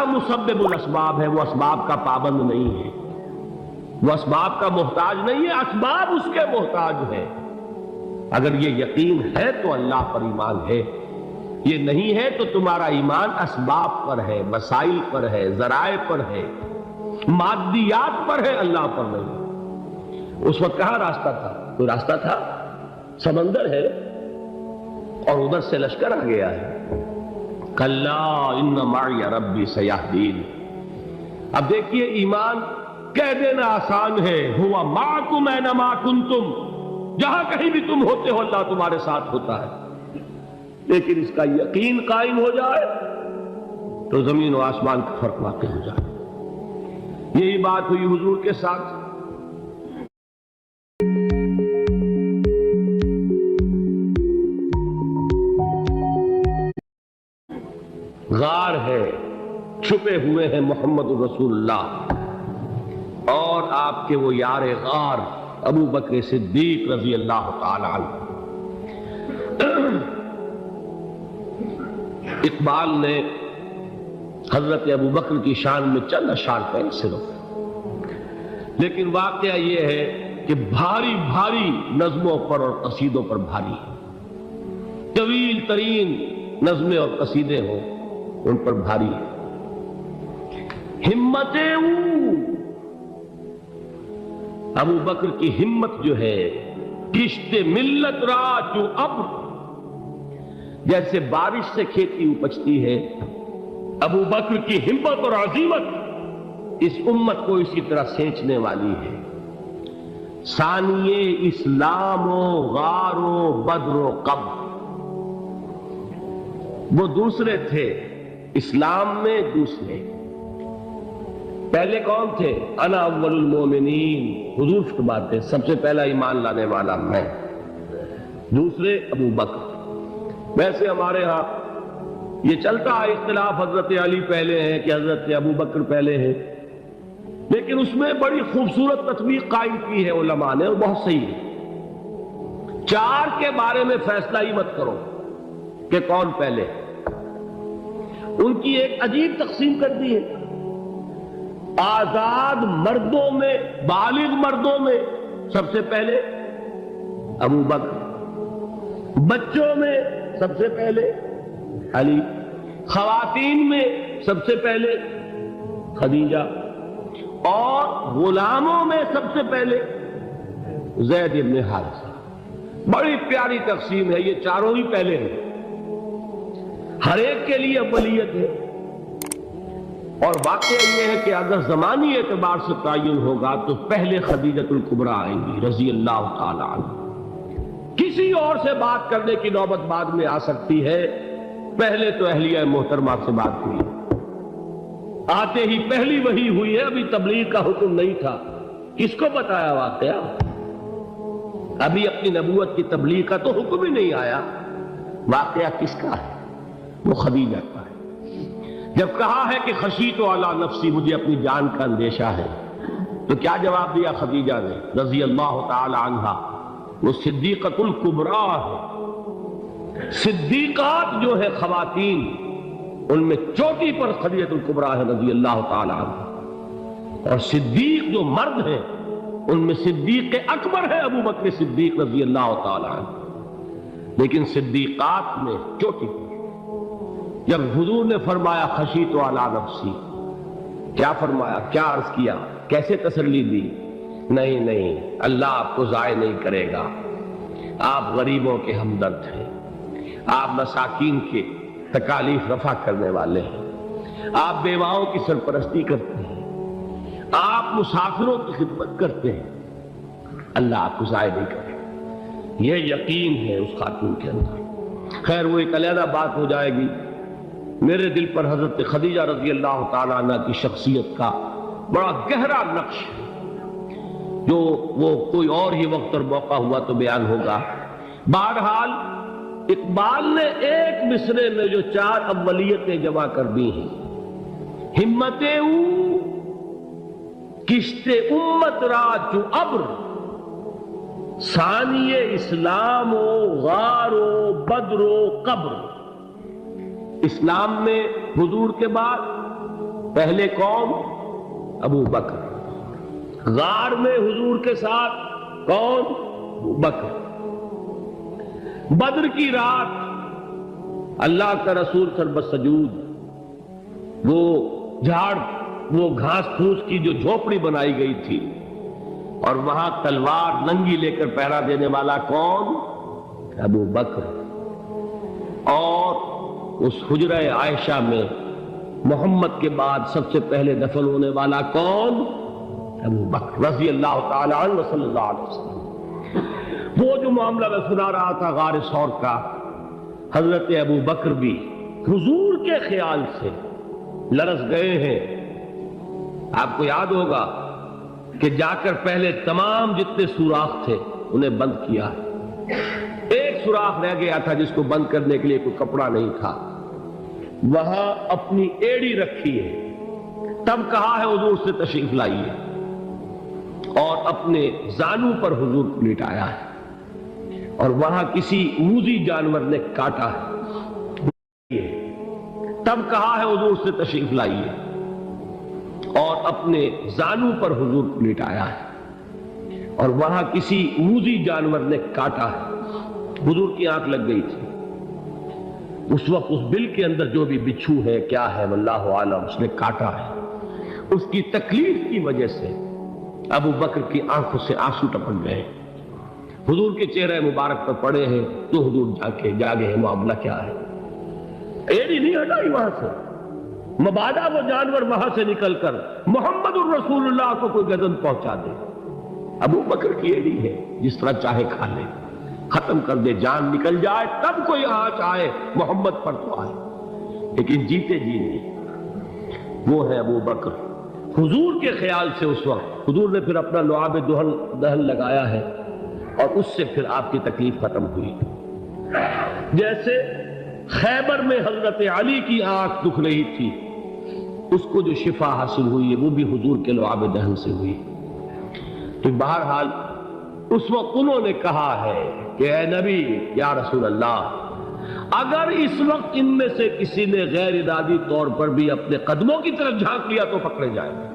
मुसब्बिबुल असबाब है, वो असबाब का पाबंद नहीं है, वो असबाब का मोहताज नहीं है, असबाब उसके मोहताज है। अगर ये यकीन है तो अल्लाह पर ईमान है, ये नहीं है तो तुम्हारा ईमान असबाब पर है, वसाइल पर है, जराए पर है, मादियात पर है, अल्लाह पर नहीं। उस वक्त कहां रास्ता था? कोई रास्ता था? समंदर है और उधर से लश्कर आ गया है। कल्ला इन्ना माई रब्बी सयहदीन। अब देखिए, ईमान कह देना आसान है, हुआ माकुम ऐनमा कुंतुम, जहां कहीं भी तुम होते हो अल्लाह तुम्हारे साथ होता है। लेकिन इसका यकीन कायम हो जाए तो जमीन और आसमान का फर्क वाक़ई हो जाए। यही बात हुई हुजूर के साथ। गार है, छुपे हुए हैं मोहम्मद रसूलुल्लाह और आपके वो यार गार अबू बकर सिद्दीक रजी अल्लाह ताला अन्हु। इकबाल ने हजरत अबू बकर की शान में चंद अशार पहले सिर्फ, लेकिन वाकया ये है कि भारी भारी नज़्मों पर और कसीदों पर भारी, तवील तरीन नज़्में और कसीदे हों उन पर भारी है। हिम्मतें अबू बकर की हिम्मत जो है, किश्ते मिल्लत राजू अब, जैसे बारिश से खेती उपजती है, अबू बकर की हिम्मत और अजीमत इस उम्मत को इसी तरह सेंचने वाली है। सानिए इस्लामो गारो बद्रो कब, वो दूसरे थे इस्लाम में, दूसरे। पहले कौन थे? अना अव्वलुल मोमिनीन, हुजूर फरमाते सबसे पहला ईमान लाने वाला मैं, दूसरे अबू बकर। वैसे हमारे यहां ये चलता है इख्तिलाफ, हजरत अली पहले हैं कि हजरत अबू बकर पहले हैं, लेकिन उसमें बड़ी खूबसूरत तस्वीर कायम की है उलमा ने और बहुत सही है। चार के बारे में फैसला ही मत करो कि कौन पहले, उनकी एक अजीब तकसीम कर दी है। आजाद मर्दों में, बालिग मर्दों में सबसे पहले अबू बकर, बच्चों में सबसे पहले अली, खवातीन में सबसे पहले खदीजा और गुलामों में सबसे पहले ज़ैद इब्न हारिसा। बड़ी प्यारी तकसीम है, ये चारों ही पहले हैं, हर एक के लिए अव्वलियत है। और वाकया ये है कि अगर जमानी एतबार से तयन होगा तो पहले खदीजतुल कुबरा आएंगी रजी अल्लाह ताला अन्हा। किसी और से बात करने की नौबत बाद में आ सकती है, पहले तो अहलिया मोहतरमा से बात हुई, आते ही पहली वही हुई है, अभी तबलीग का हुक्म नहीं था। किसको बताया वाकया? अभी अपनी नबूवत की तबलीग का तो हुक्म ही नहीं आया। वाकया किसका है? वो खदीजा का है। जब कहा है कि खशीतो अला नफ्सी, मुझे अपनी जान का अंदेशा है, तो क्या जवाब दिया खदीजा ने रजी अल्लाह ताला अन्हा? वो सिद्दीक़तुल कुबरा है। सिद्दीक़ात जो है खवातीन, उनमें चोटी पर खदीजतुल कुबरा है रजी अल्लाह ताला अन्हा। और सिद्दीक जो मर्द हैं उनमें सिद्दीक अकबर है अबू बकर सिद्दीक रजी अल्लाह ताला अन्हु। लेकिन सिद्दीक़ात में चोटी पर जब हुजूर ने फरमाया खशीतो अला नफ्सी, क्या फरमाया, क्या अर्ज किया, कैसे तसल्ली दी? नहीं नहीं, अल्लाह आपको ज़ाय नहीं करेगा, आप गरीबों के हमदर्द हैं, आप मसाकीन के तकालीफ रफा करने वाले हैं, आप बेवाओं की सरपरस्ती करते हैं, आप मुसाफिरों की खिदमत करते हैं, अल्लाह आपको ज़ाय नहीं करेगा। यह यकीन है उस खातून के अंदर। खैर, वो एक अलग बात हो जाएगी। मेरे दिल पर हजरत खदीजा रजी अल्लाह ताला अन्हा की शख्सियत का बड़ा गहरा नक्श, जो वो कोई और ही वक्त और मौका हुआ तो बयान होगा। बहरहाल इकबाल ने एक मिसरे में जो चार अव्वलियतें जमा कर दी हैं, हिम्मते किश्ते उम्मत राजू अब्र, सानिए इस्लामो गारो बद्रो कब्र। इस्लाम में हुजूर के बाद پہلے کون؟ ابو بکر۔ غار میں حضور کے ساتھ کون؟ ابو بکر۔ بدر کی رات اللہ کا رسول سربسجود وہ جھاڑ وہ گھاس پھوس کی جو جھوپڑی بنائی گئی تھی اور وہاں تلوار ننگی لے کر پہرا دینے والا کون؟ ابو بکر۔ اور اس حجرہ عائشہ میں محمد کے بعد سب سے پہلے دفن ہونے والا کون؟ ابو بکر رضی اللہ تعالی عنہ صلی اللہ علیہ وسلم۔ وہ جو معاملہ میں سنا رہا تھا غار ثور کا، حضرت ابو بکر بھی حضور کے خیال سے لرز گئے ہیں۔ آپ کو یاد ہوگا کہ جا کر پہلے تمام جتنے سوراخ تھے انہیں بند کیا، ایک سوراخ رہ گیا تھا جس کو بند کرنے کے لیے کوئی کپڑا نہیں تھا، وہاں اپنی ایڑی رکھی ہے، تب کہا ہے حضور سے تشریف لائیے، اور اپنے زانو پر حضور کو لٹایا ہے، اور وہاں کسی موذی جانور نے کاٹا ہے، تب کہا ہے حضور سے تشریف لائیے، اور اپنے زانو پر حضور کو لٹایا ہے، اور وہاں کسی موذی جانور نے کاٹا ہے، حضور کی آنکھ لگ گئی تھی۔ اس وقت اس بل کے اندر جو بھی بچھو ہے کیا ہے واللہ عالم، اس نے کاٹا ہے، اس کی تکلیف کی وجہ سے ابو بکر کی آنکھوں سے آنسو ٹپک گئے، حضور کے چہرے مبارک پر پڑے ہیں، تو حضور جاگے ہیں، معاملہ کیا ہے؟ ایڑی نہیں ہٹائی وہاں سے، مبادا وہ جانور وہاں سے نکل کر محمد الرسول اللہ کو کوئی گزن پہنچا دے، ابو بکر کی ایڑی ہے، جس طرح چاہے کھا لے، ختم کر دے، جان نکل جائے تب کوئی آنچ آئے، محمد پر تو آئے، لیکن جیتے جی نہیں۔ وہ ہے ابو بکر حضور کے خیال سے۔ اس وقت حضور نے پھر اپنا لعاب دہن لگایا ہے، اور اس سے پھر آپ کی تکلیف ختم ہوئی۔ جیسے خیبر میں حضرت علی کی آنکھ دکھ رہی تھی، اس کو جو شفا حاصل ہوئی ہے وہ بھی حضور کے لعاب دہن سے ہوئی۔ تو بہرحال اس وقت انہوں نے کہا ہے کہ اے نبی یا رسول اللہ، اگر اس وقت ان میں سے کسی نے غیر ارادی طور پر بھی اپنے قدموں کی طرف جھانک لیا تو پکڑے جائیں گے۔